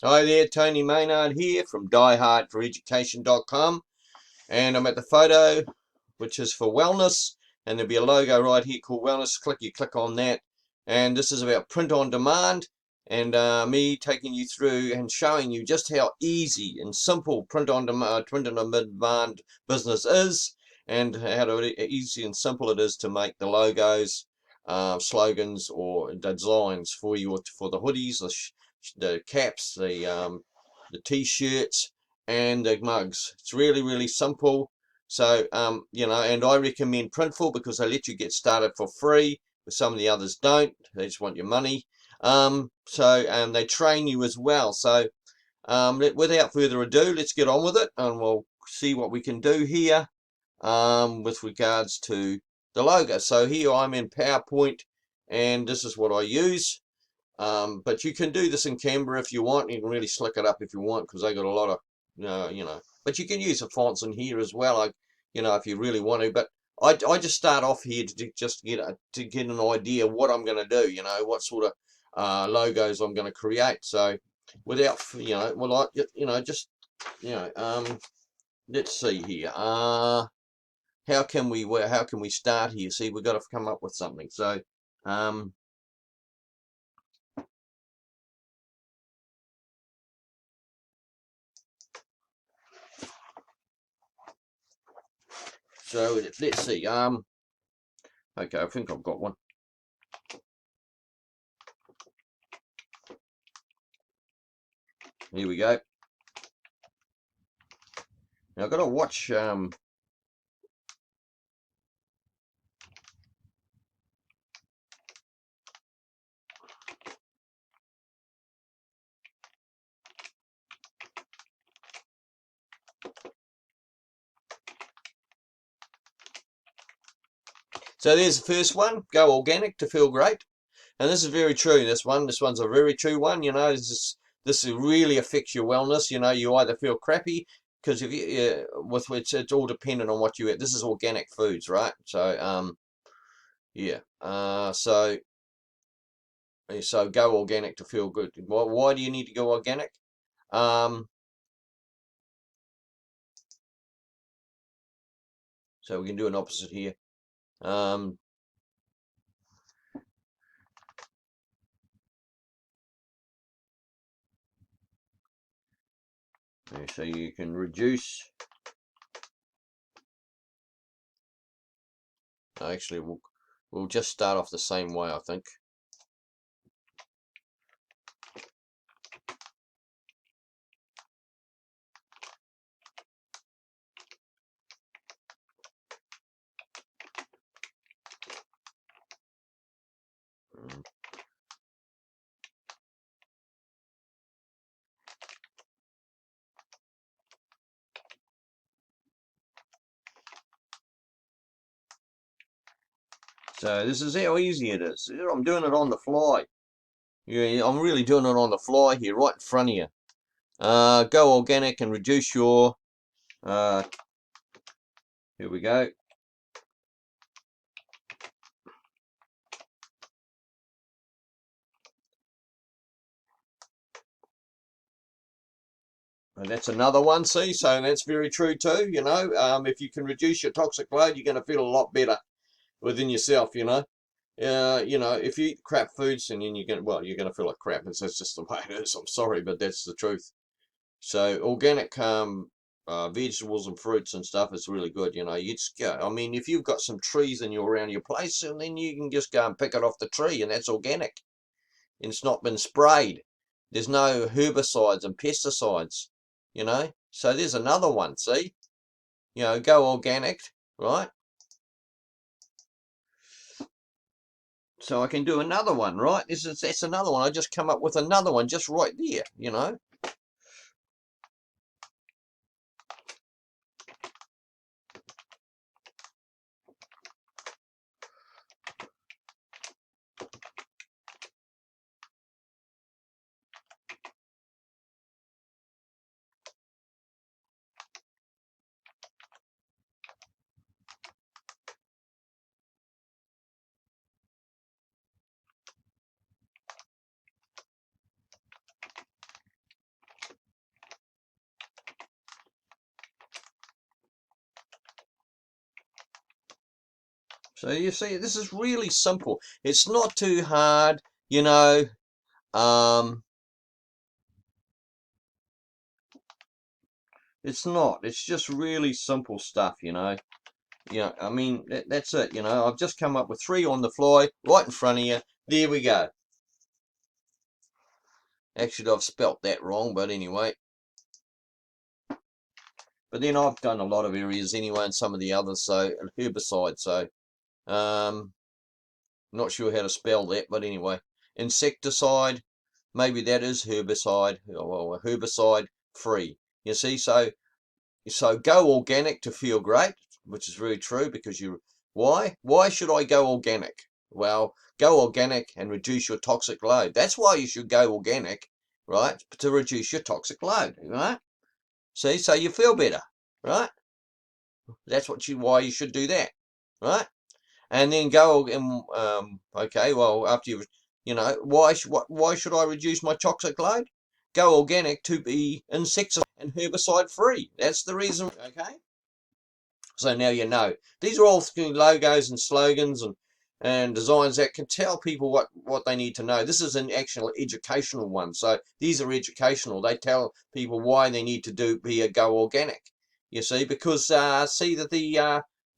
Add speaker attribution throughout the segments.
Speaker 1: Hi there, Tony Maynard here from diehardforeducation.com, and I'm at the photo which is for wellness, and there'll be a logo right here called wellness. You click on that, and this is about print on demand, and me taking you through and showing you just how easy and simple print on demand business is, and how easy and simple it is to make the logos, slogans, or designs for you, for the hoodies, the caps, the t-shirts, and the mugs. It's really simple. So, and I recommend Printful because they let you get started for free, but some of the others don't. They just want your money. They train you as well. So, without further ado, let's get on with it, and we'll see what we can do here with regards to the logo. So here I'm in PowerPoint, and this is what I use. But you can do this in Canva if you want. You can really slick it up if you want, because they got a lot of, But you can use the fonts in here as well, if you really want to. But I just start off here to get an idea of what I'm going to do. What sort of logos I'm going to create. So without, let's see here. How can we start here? See, we've got to come up with something. So um, let's see. Okay, I think I've got one. Here we go. Now I've got to watch. So there's the first one. Go organic to feel great, and this is very true. This one's a very true one. This really affects your wellness. You either feel crappy because if you it's all dependent on what you eat. This is organic foods, right? So yeah. So go organic to feel good. Why do you need to go organic? Um, so we can do an opposite here. Um, so you can reduce. Actually, we'll just start off the same way, I think. So this is how easy it is. I'm doing it on the fly. Yeah, I'm really doing it on the fly here, right in front of you. Go organic and reduce your. Uh, here we go. And that's another one. See, so that's very true too. If you can reduce your toxic load, you're going to feel a lot better within yourself. If you eat crap foods, and then you're gonna feel like crap. That's just the way it is. I'm sorry, but that's the truth. So organic vegetables and fruits and stuff is really good. You just go. I mean, if you've got some trees around your place, and then you can just go and pick it off the tree, and that's organic. And it's not been sprayed. There's no herbicides and pesticides. So there's another one. See, go organic, right? So I can do another one, right? That's another one. I just come up with another one just right there. So you see, this is really simple. It's not too hard, you know. It's not. It's just really simple stuff, you know. I mean, that's it, you know. I've just come up with 3 on the fly, right in front of you. There we go. Actually, I've spelt that wrong, but anyway. But then I've done a lot of areas anyway, and some of the others, so herbicide, so not sure how to spell that, but anyway. Insecticide, maybe that is herbicide, well, herbicide free. You see, so go organic to feel great, which is very true, because why should I go organic? Well, go organic and reduce your toxic load. That's why you should go organic, right? To reduce your toxic load, right? See, so you feel better, right? That's why you should do that, right? And then go and okay, well, after why should I reduce my toxic load? Go organic to be insecticide and herbicide free. That's the reason, okay? So now you know. These are all logos and slogans and designs that can tell people what they need to know. This is an actual educational one. So these are educational. They tell people why they need to be a go organic. You see, because see that the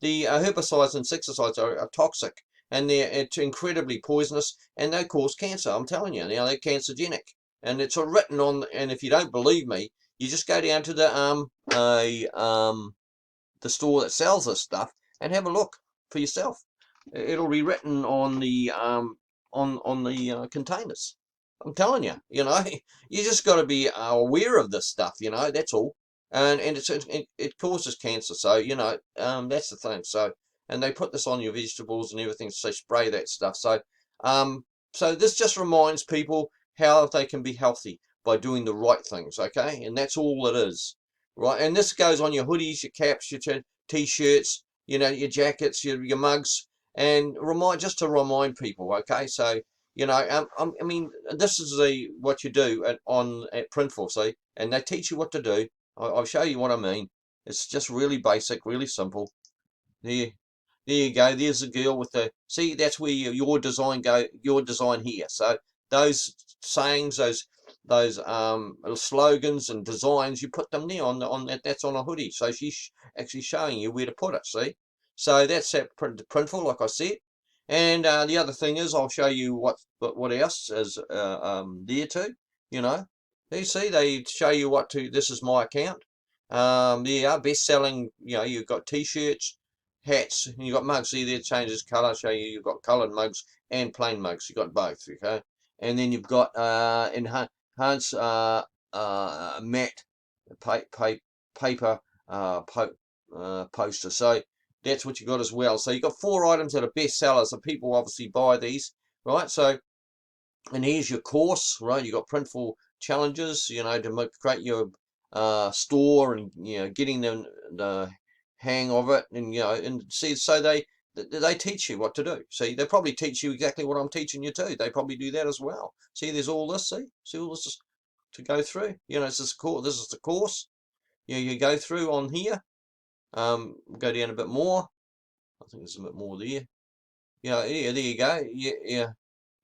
Speaker 1: herbicides and insecticides are toxic, and it's incredibly poisonous, and they cause cancer. I'm telling you, now they're cancerogenic, and it's all written on. And if you don't believe me, you just go down to the store that sells this stuff and have a look for yourself. It'll be written on the containers. I'm telling you, you know, you just got to be aware of this stuff, you know. That's all. And it causes cancer, so you know, that's the thing. So, and they put this on your vegetables and everything, so spray that stuff. So so this just reminds people how they can be healthy by doing the right things, okay? And that's all it is, right? And this goes on your hoodies, your caps, your t-shirts, you know, your jackets, your mugs, and just to remind people, okay? So, you know, I mean, this is what you do at Printful, see, and they teach you what to do. I'll show you what I mean. It's just really basic, really simple. There, there you go. There's the girl with the, see, that's where your design your design here. So those sayings, those slogans and designs, you put them there on that. That's on a hoodie. So she's actually showing you where to put it. See, so that's that Printful, like I said. And the other thing is, I'll show you what else is there too. You know, you see, they show you what to. This is my account. Yeah, best selling. You know, you've got t-shirts, hats, and you've got mugs. See, there changes colour. Show you you've got coloured mugs and plain mugs. You've got both. Okay, and then you've got enhanced matte paper poster. So that's what you got as well. So you've got 4 items that are best sellers, and people obviously buy these, right? So, and here's your course, right? You've got Printful challenges, you know, to create your store, and you know, getting the hang of it, and you know, and see, so they teach you what to do. See, they probably teach you exactly what I'm teaching you too. They probably do that as well. See, there's all this. See all this to go through. You know, this is the course. You go through on here. Go down a bit more. I think there's a bit more there. Yeah, there you go. Yeah.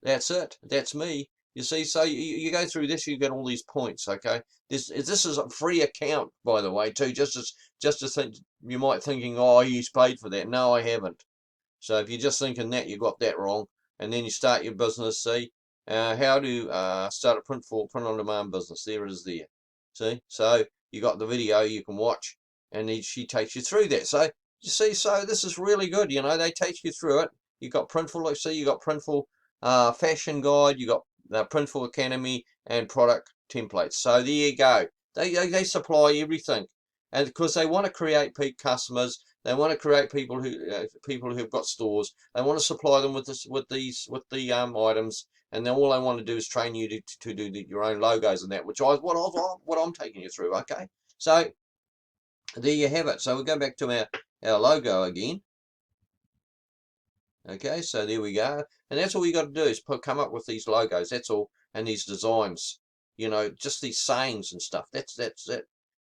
Speaker 1: That's it. That's me. You see, so you go through this, you get all these points. Okay, this is a free account, by the way, too. Just to think, you might thinking, oh, he's paid for that. No, I haven't. So if you're just thinking that, you got that wrong. And then you start your business. See, how to start a print on demand business. There it is. There. See, so you got the video you can watch, and then she takes you through that. So you see, so this is really good. You know, they take you through it. You got Printful. Let's see, you got Printful fashion guide. You got the Printful Academy and product templates. So there you go. They supply everything, and because they want to create peak customers. They want to create people who've got stores. They want to supply them with the items, and then all they want to do is train you to do your own logos and that, which what I'm taking you through. Okay, so there you have it. So we go back to our logo again. Okay, so there we go, and that's all you got to do is come up with these logos. That's all, and these designs. You know, just these sayings and stuff. That's it.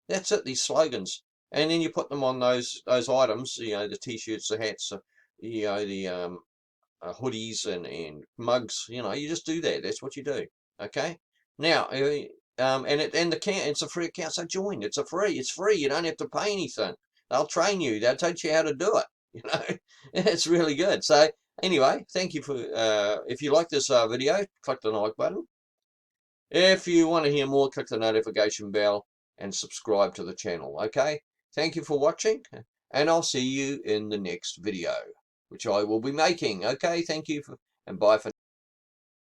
Speaker 1: That's it. These slogans. And then you put them on those items, you know, the t-shirts, the hats, the hoodies and mugs. You just do that. That's what you do. Okay. Now, it's a free account, so join. It's free. It's free. You don't have to pay anything. They'll train you. They'll teach you how to do it. It's really good. So anyway, thank you for. If you like this video, click the like button. If you want to hear more, click the notification bell and subscribe to the channel. Okay. Thank you for watching, and I'll see you in the next video, which I will be making. Okay. Thank you and bye for.